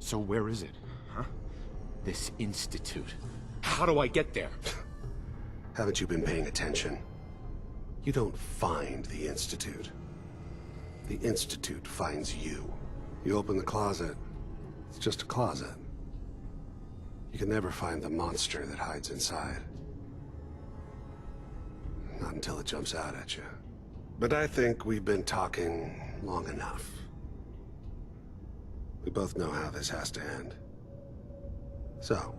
So where is it, huh? This institute. How do I get there? Haven't you been paying attention? You don't find the Institute. The Institute finds you. You open the closet, it's just a closet. You can never find the monster that hides inside. Not until it jumps out at you. But I think we've been talking long enough. We both know how this has to end. So,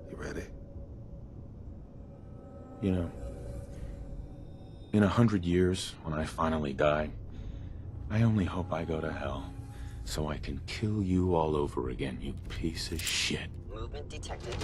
you ready? You know, in 100 years, when I finally die, I only hope I go to hell, so I can kill you all over again, you piece of shit. Movement detected.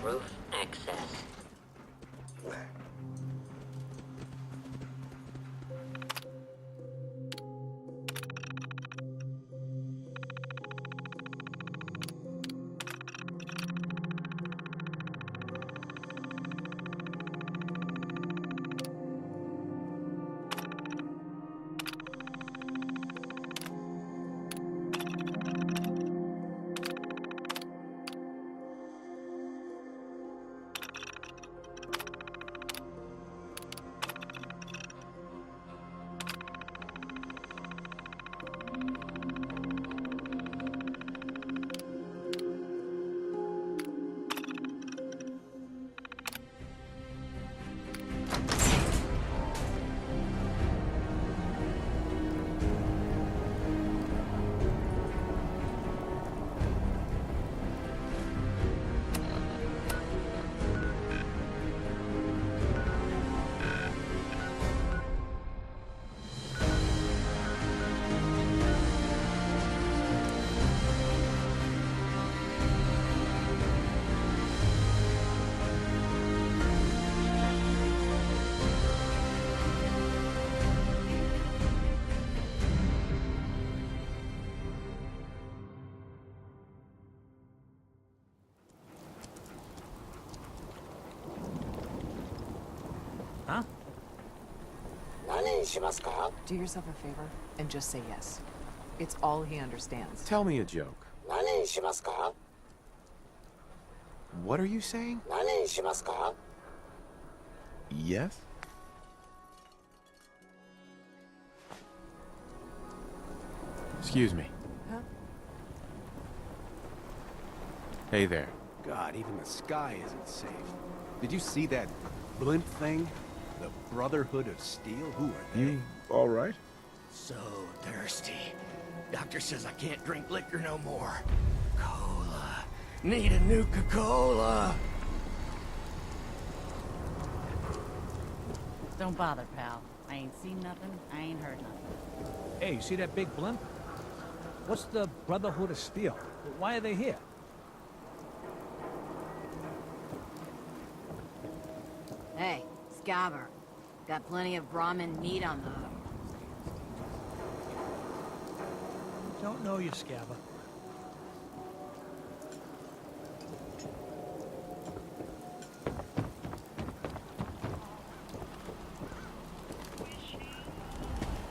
Roof access. Huh? Do yourself a favor and just say yes. It's all he understands. Tell me a joke. What are you saying? Yes? Excuse me. Huh? Hey there. God, even the sky isn't safe. Did you see that blimp thing? The Brotherhood of Steel? Who are they? You all right? So thirsty. Doctor says I can't drink liquor no more. Cola. Need a Nuka-Cola. Don't bother, pal. I ain't seen nothing, I ain't heard nothing. Hey, you see that big blimp? What's the Brotherhood of Steel? Why are they here? Hey, Scabber. Got plenty of Brahmin meat on the hook. Don't know you, Scabber.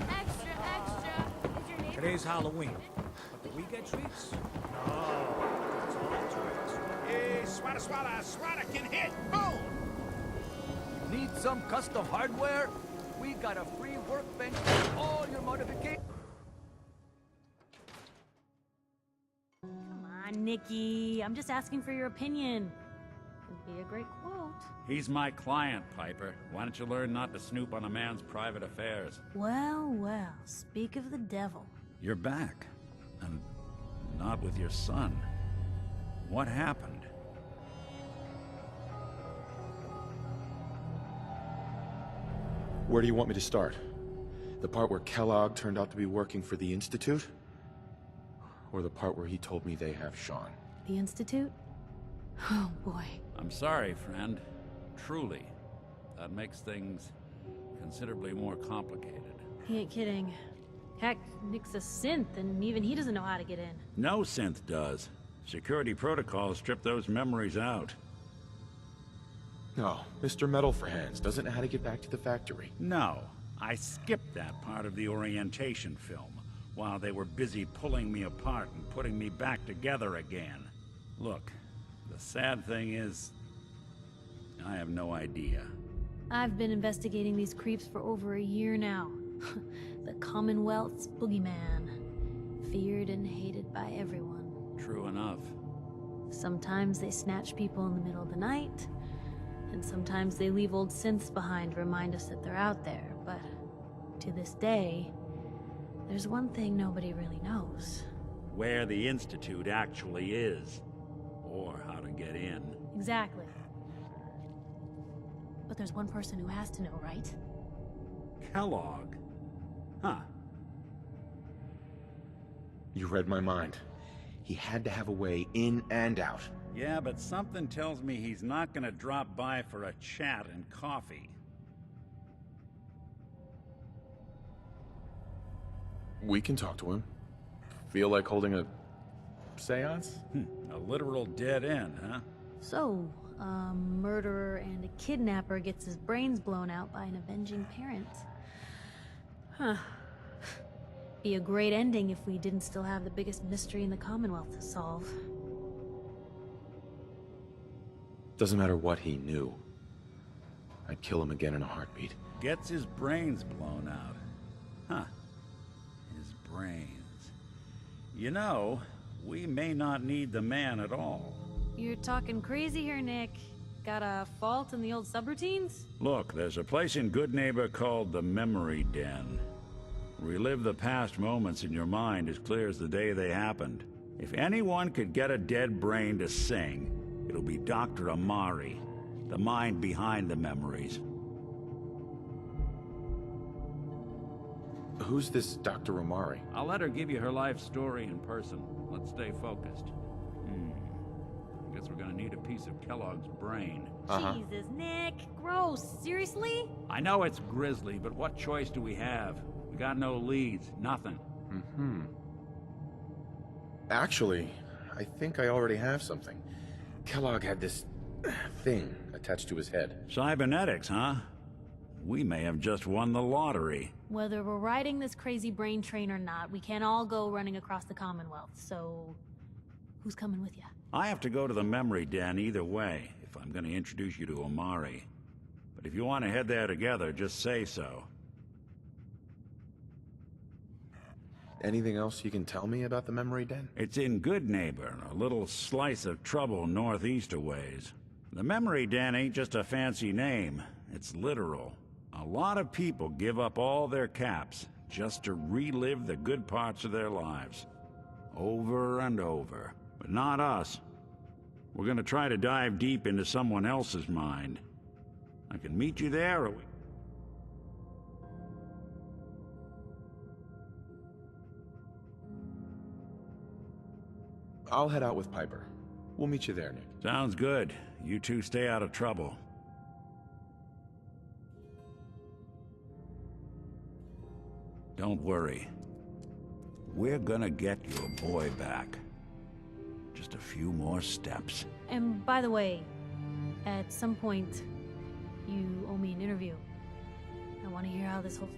Extra, extra! Is your neighbor... Today's Halloween. But do we get treats? No. It's all tricks. Hey, swata can hit! Boom! Need some custom hardware? We got a free workbench for all your modifications. Come on, Nikki. I'm just asking for your opinion. It'd be a great quote. He's my client, Piper. Why don't you learn not to snoop on a man's private affairs? Well, well, speak of the devil. You're back. And not with your son. What happened? Where do you want me to start? The part where Kellogg turned out to be working for the Institute? Or the part where he told me they have Sean? The Institute? Oh, boy. I'm sorry, friend. Truly. That makes things considerably more complicated. He ain't kidding. Heck, Nick's a synth, and even he doesn't know how to get in. No synth does. Security protocols strip those memories out. No, Mr. Metal for Hands doesn't know how to get back to the factory. No, I skipped that part of the orientation film while they were busy pulling me apart and putting me back together again. Look, the sad thing is, I have no idea. I've been investigating these creeps for over a year now. The Commonwealth's boogeyman. Feared and hated by everyone. True enough. Sometimes they snatch people in the middle of the night, and sometimes they leave old synths behind to remind us that they're out there, but to this day, there's one thing nobody really knows. Where the Institute actually is. Or how to get in. Exactly. But there's one person who has to know, right? Kellogg? Huh. You read my mind. He had to have a way in and out. Yeah, but something tells me he's not gonna drop by for a chat and coffee. We can talk to him. Feel like holding a seance? A literal dead end, huh? So, a murderer and a kidnapper gets his brains blown out by an avenging parent. Huh. Be a great ending if we didn't still have the biggest mystery in the Commonwealth to solve. Doesn't matter what he knew. I'd kill him again in a heartbeat. Gets his brains blown out. Huh. His brains. You know, we may not need the man at all. You're talking crazy here, Nick. Got a fault in the old subroutines? Look, there's a place in Good Neighbor called the Memory Den. Relive the past moments in your mind as clear as the day they happened. If anyone could get a dead brain to sing, it'll be Dr. Amari, the mind behind the memories. Who's this Dr. Omari? I'll let her give you her life story in person. Let's stay focused. I guess we're gonna need a piece of Kellogg's brain. Jesus, Nick. Gross. Seriously? I know it's grisly, but what choice do we have? We got no leads, nothing. Actually, I think I already have something. Kellogg had this thing attached to his head. Cybernetics, huh? We may have just won the lottery. Whether we're riding this crazy brain train or not, we can't all go running across the Commonwealth, so... who's coming with you? I have to go to the memory den either way, if I'm gonna introduce you to Omari. But if you want to head there together, just say so. Anything else you can tell me about the memory den? It's in Good Neighbor, a little slice of trouble northeast a ways. The memory den ain't just a fancy name, it's literal. A lot of people give up all their caps just to relive the good parts of their lives. Over and over. But not us. We're gonna try to dive deep into someone else's mind. I can meet you there, or we... I'll head out with Piper. We'll meet you there, Nick. Sounds good. You two stay out of trouble. Don't worry. We're gonna get your boy back. Just a few more steps. And by the way, at some point, you owe me an interview. I want to hear how this whole...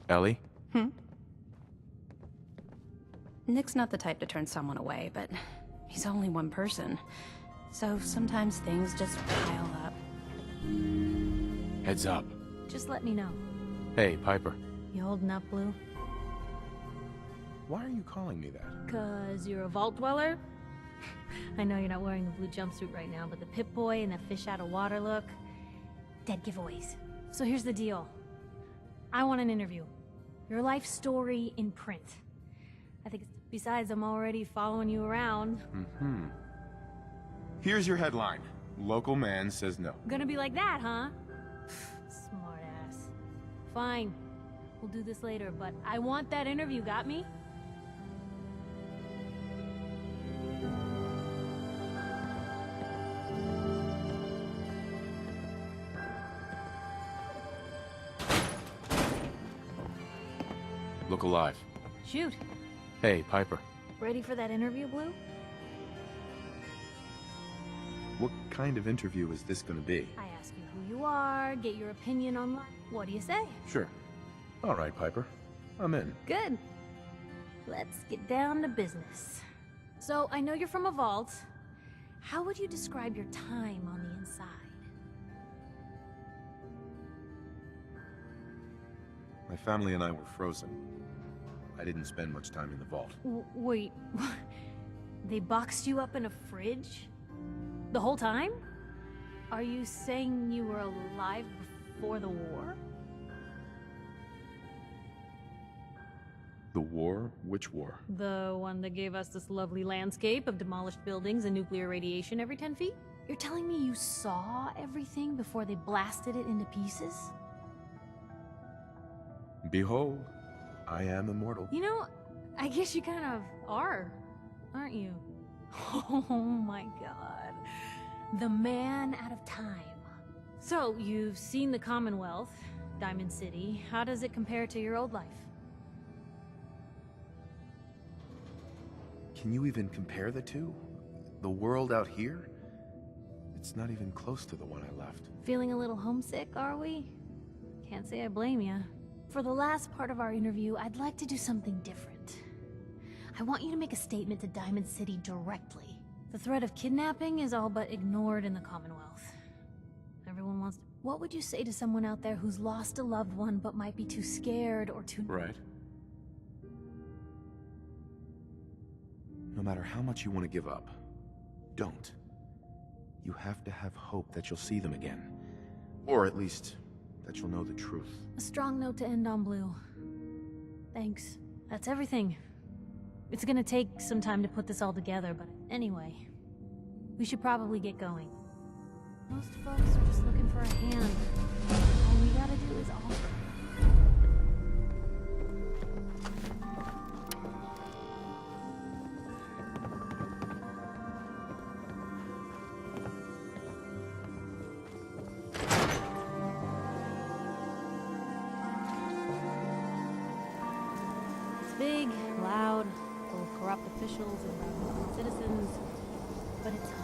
Ellie? Nick's not the type to turn someone away, but he's only one person. So sometimes things just pile up. Heads up. Just let me know. Hey, Piper. You holding up, Blue? Why are you calling me that? 'Cause you're a vault dweller? I know you're not wearing the blue jumpsuit right now, but the Pip-Boy and the fish out of water look... dead giveaways. So here's the deal. I want an interview. Your life story in print. I think it's... besides, I'm already following you around. Here's your headline. Local man says no. Gonna be like that, huh? Smart ass. Fine. We'll do this later, but I want that interview, got me? Look alive. Shoot. Hey, Piper. Ready for that interview, Blue? What kind of interview is this gonna be? I ask you who you are, get your opinion on life. What do you say? Sure. All right, Piper. I'm in. Good. Let's get down to business. So, I know you're from a vault. How would you describe your time on the inside? My family and I were frozen. I didn't spend much time in the vault. Wait, they boxed you up in a fridge? The whole time? Are you saying you were alive before the war? The war? Which war? The one that gave us this lovely landscape of demolished buildings and nuclear radiation every 10 feet? You're telling me you saw everything before they blasted it into pieces? Behold, I am immortal. You know, I guess you kind of are, aren't you? Oh my god. The man out of time. So, you've seen the Commonwealth, Diamond City. How does it compare to your old life? Can you even compare the two? The world out here? It's not even close to the one I left. Feeling a little homesick, are we? Can't say I blame ya. For the last part of our interview, I'd like to do something different. I want you to make a statement to Diamond City directly. The threat of kidnapping is all but ignored in the Commonwealth. Everyone wants... What would you say to someone out there who's lost a loved one but might be too scared or too... Right. No matter how much you want to give up, don't. You have to have hope that you'll see them again. Or at least, that you'll know the truth. A strong note to end on, Blue. Thanks. That's everything. It's gonna take some time to put this all together, but anyway, we should probably get going. Most folks are just looking for a hand. All we gotta do is offer. It's big, loud, full of corrupt officials and citizens, but it's home.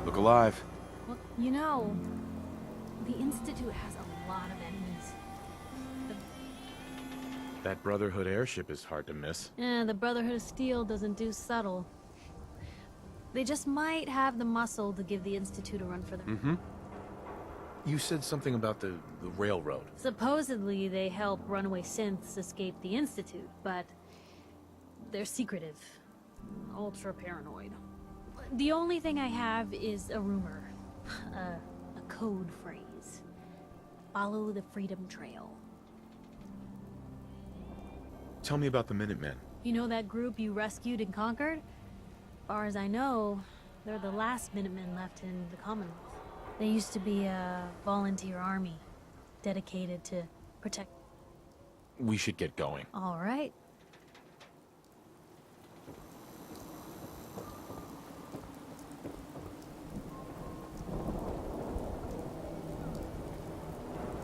Look alive. Well, you know, the Institute has a lot of enemies. That Brotherhood airship is hard to miss. The Brotherhood of Steel doesn't do subtle. They just might have the muscle to give the Institute a run for their... Mm-hmm. You said something about the railroad. Supposedly, they help runaway synths escape the Institute, but they're secretive. Ultra paranoid. The only thing I have is a rumor. A code phrase. Follow the Freedom Trail. Tell me about the Minutemen. You know that group you rescued and conquered? As far as I know, they're the last Minutemen left in the Commonwealth. They used to be a volunteer army, dedicated to protect... We should get going. All right.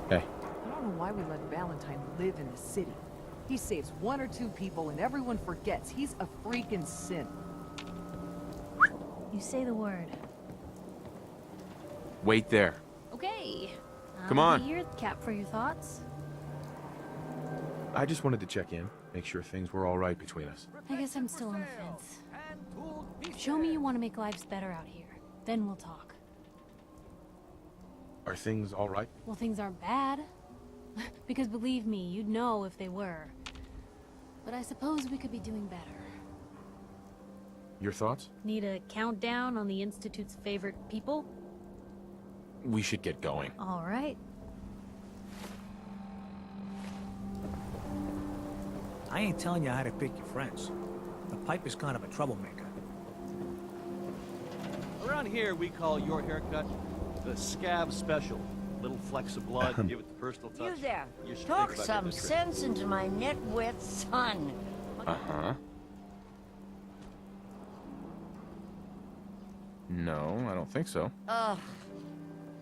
Hey. I don't know why we let Valentine live in the city. He saves one or two people and everyone forgets he's a freaking synth. You say the word. Wait there. Okay. Come I'll on. be here, Cap, for your thoughts. I just wanted to check in, make sure things were all right between us. I guess I'm still on the fence. Show me you want to make lives better out here. Then we'll talk. Are things all right? Well, things aren't bad. Because believe me, you'd know if they were. But I suppose we could be doing better. Your thoughts? Need a countdown on the Institute's favorite people? We should get going. All right. I ain't telling you how to pick your friends. The pipe is kind of a troublemaker. Around here, we call your haircut the scab special. Little flecks of blood, give it the personal touch. You there. You should Talk think about some getting a trim. sense into my nitwit son. Uh-huh. No, I don't think so. Ugh.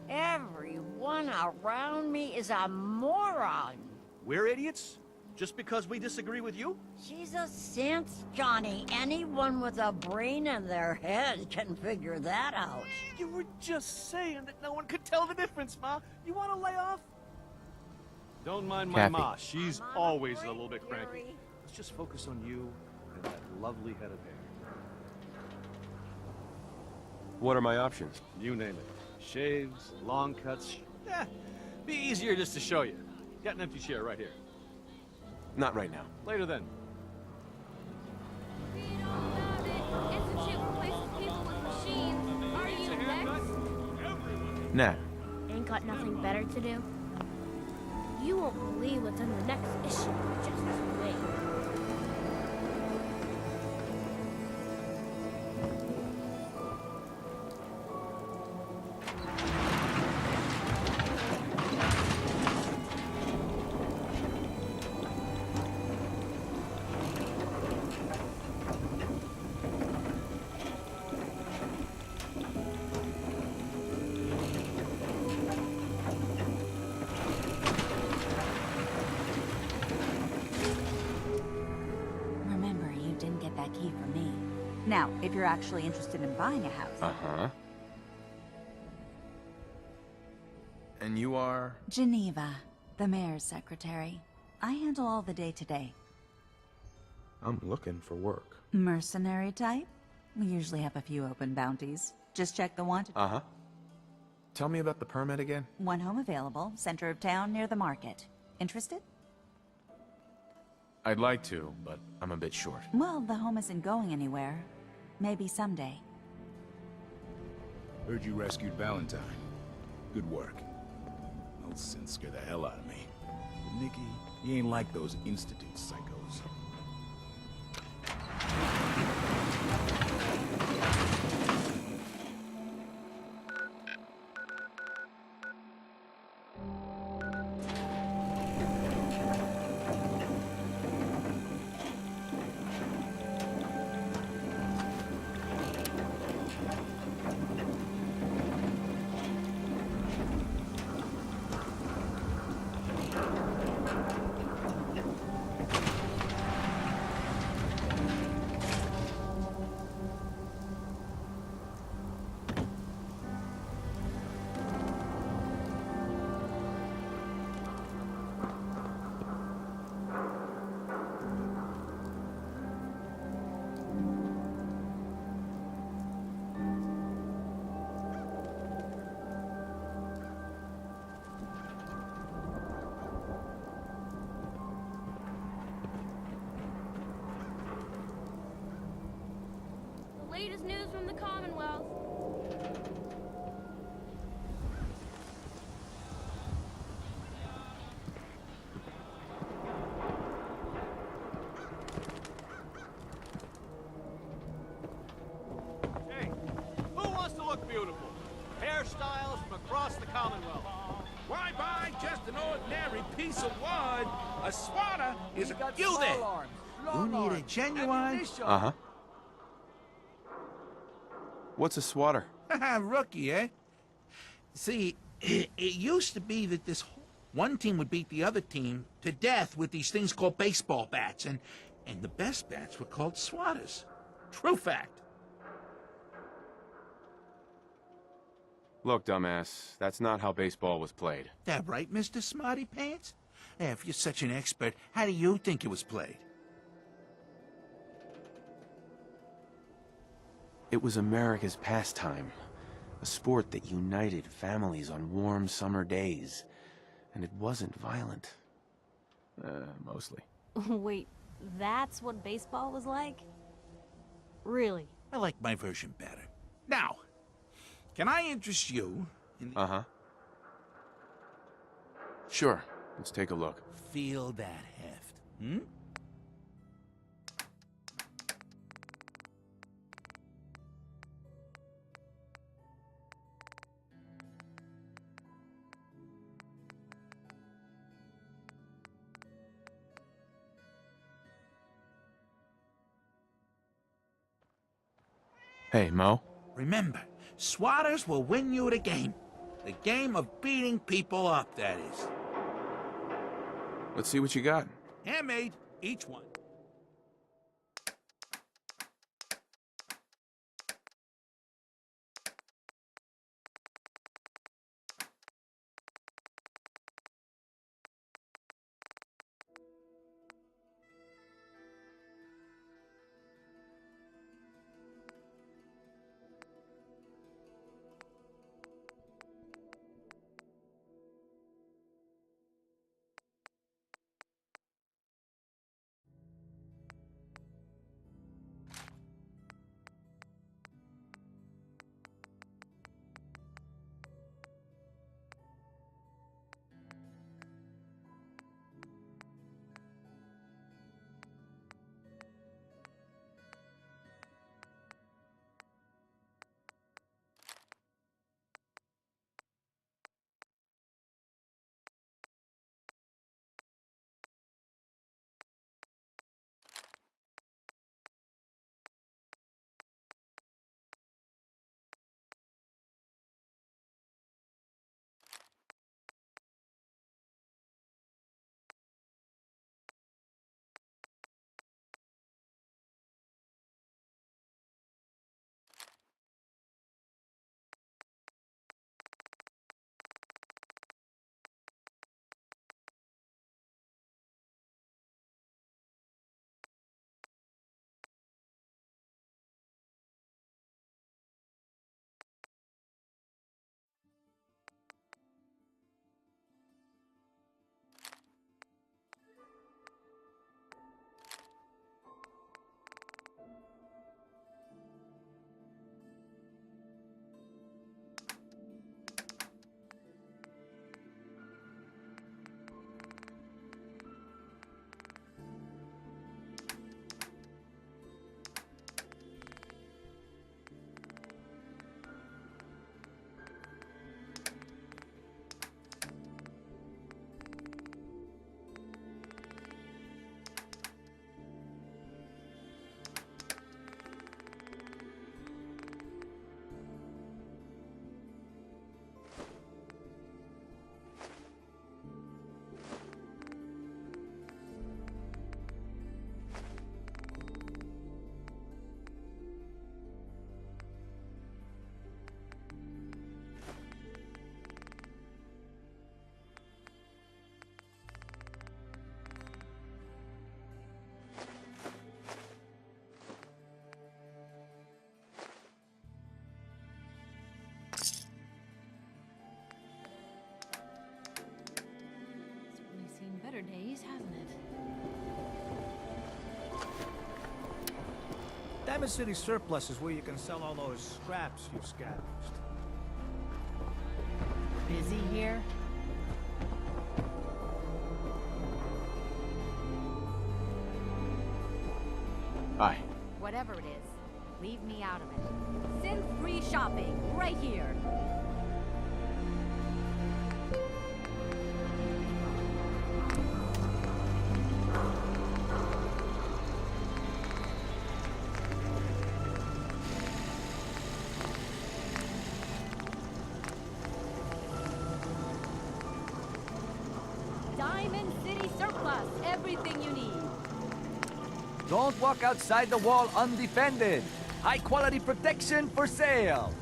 Everyone around me is a moron. We're idiots? Just because we disagree with you? She's a synth, Johnny. Anyone with a brain in their head can figure that out. You were just saying that no one could tell the difference, Ma. You want to lay off? Don't mind my Kathy. ma. She's I'm on a always a break, little bit cranky. Yuri. Let's just focus on you and that lovely head of hair. What are my options? You name it. Shaves, long cuts. Be easier just to show you. Got an empty chair right here. Not right now. Later then. Nah. Ain't got nothing better to do? You won't believe what's in the next issue. Just wait. Remember, you didn't get that key from me. Now, if you're actually interested in buying a house... Uh-huh. And you are? Geneva, the mayor's secretary. I handle all the day-to-day. I'm looking for work. Mercenary type? We usually have a few open bounties. Just check the wanted. Uh-huh. Tell me about the permit again. One home available, center of town near the market. Interested? I'd like to, but I'm a bit short. Well, the home isn't going anywhere. Maybe someday. Heard you rescued Valentine. Good work. Those sins scare the hell out of me. But Nikki, he ain't like those Institute psychos. The latest news from the Commonwealth. Hey, who wants to look beautiful? Hairstyles from across the Commonwealth. Why buy just an ordinary piece of wood? A swatter is a... You there! You need a genuine... Uh-huh. What's a swatter? Rookie, eh? See, it used to be that this one team would beat the other team to death with these things called baseball bats, and the best bats were called swatters. True fact. Look, dumbass, that's not how baseball was played. That right, Mr. Smarty Pants? If you're such an expert, how do you think it was played? It was America's pastime. A sport that united families on warm summer days. And it wasn't violent. Mostly. Wait, that's what baseball was like? Really? I like my version better. Now, can I interest you in... Uh-huh. Sure. Let's take a look. Feel that heft, hmm? Hey, Mo. Remember, swatters will win you the game. The game of beating people up, that is. Let's see what you got. Handmade, each one. Diamond City Surplus is where you can sell all those scraps you scavenged. Busy here? Hi. Whatever it is, leave me out of it. Sin-free shopping, right here. Diamond City Surplus, everything you need. Don't walk outside the wall undefended. High quality protection for sale.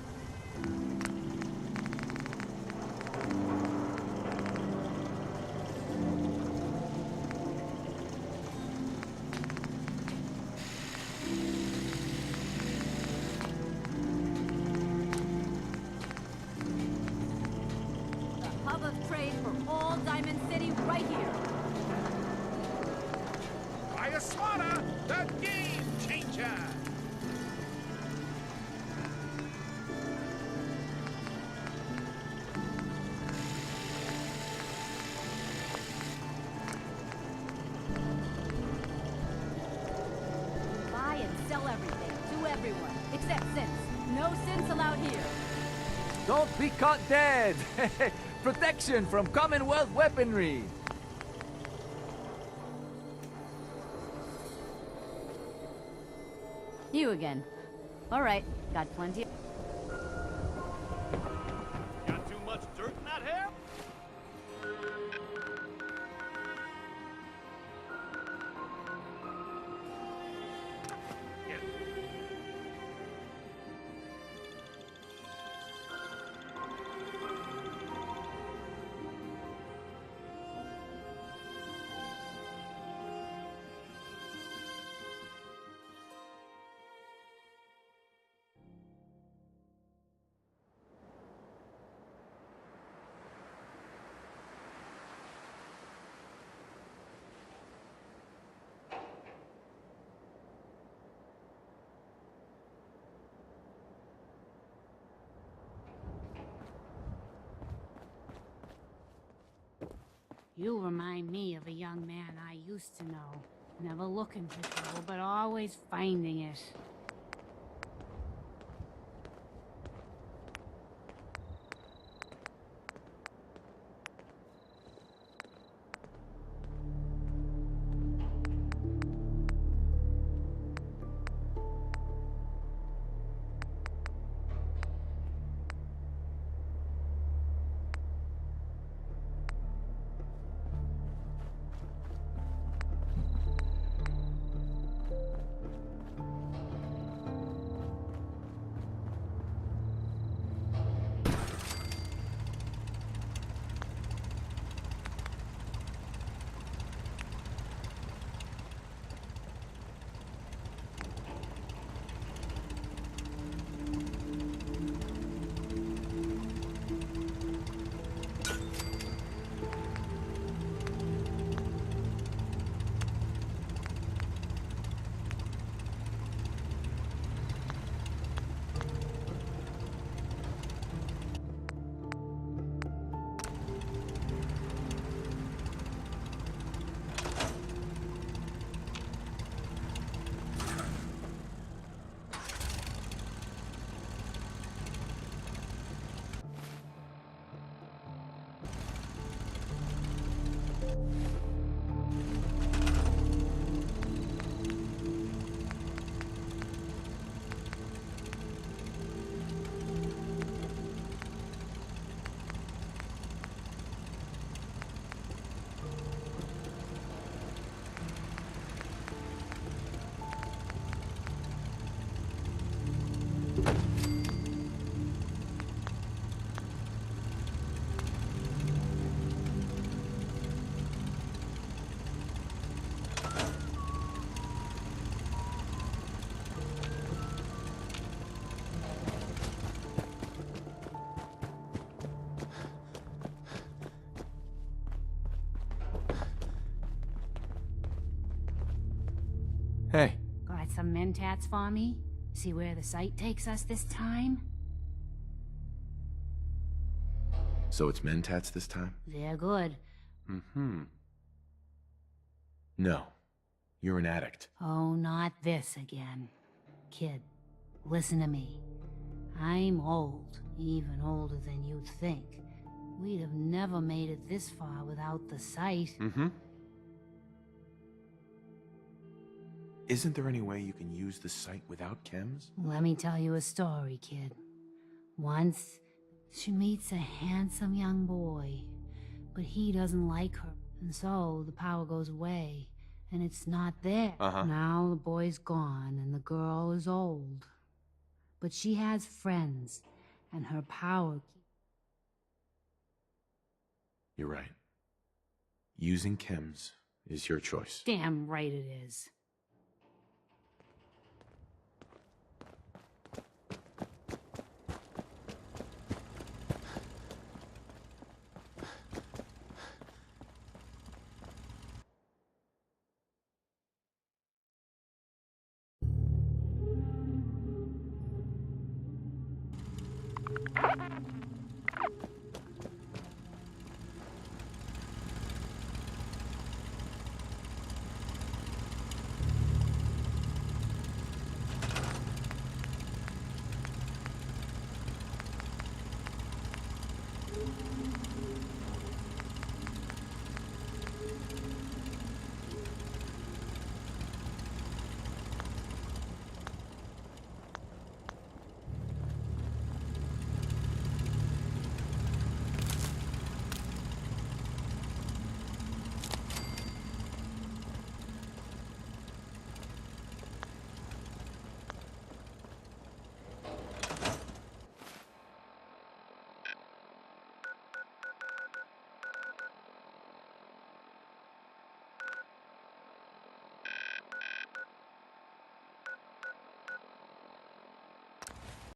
The hub of trade for all Diamond City right here. Buy a smarter, the game changer. Buy and sell everything to everyone, except Sins. No Sins allowed here. Don't be caught dead. Protection from Commonwealth weaponry. You again. All right, got plenty. Got too much dirt in that hair? You remind me of a young man I used to know. Never looking for trouble, but always finding it. Hey. Got some mentats for me? See where the sight takes us this time? So it's mentats this time? They're good. Mm-hmm. No. You're an addict. Oh, not this again. Kid, listen to me. I'm old, even older than you'd think. We'd have never made it this far without the sight. Mm-hmm. Isn't there any way you can use the sight without chems? Let me tell you a story, kid. Once, she meets a handsome young boy, but he doesn't like her, and so the power goes away, and it's not there. Now the boy's gone, and the girl is old. But she has friends, and her power... You're right. Using chems is your choice. Damn right it is.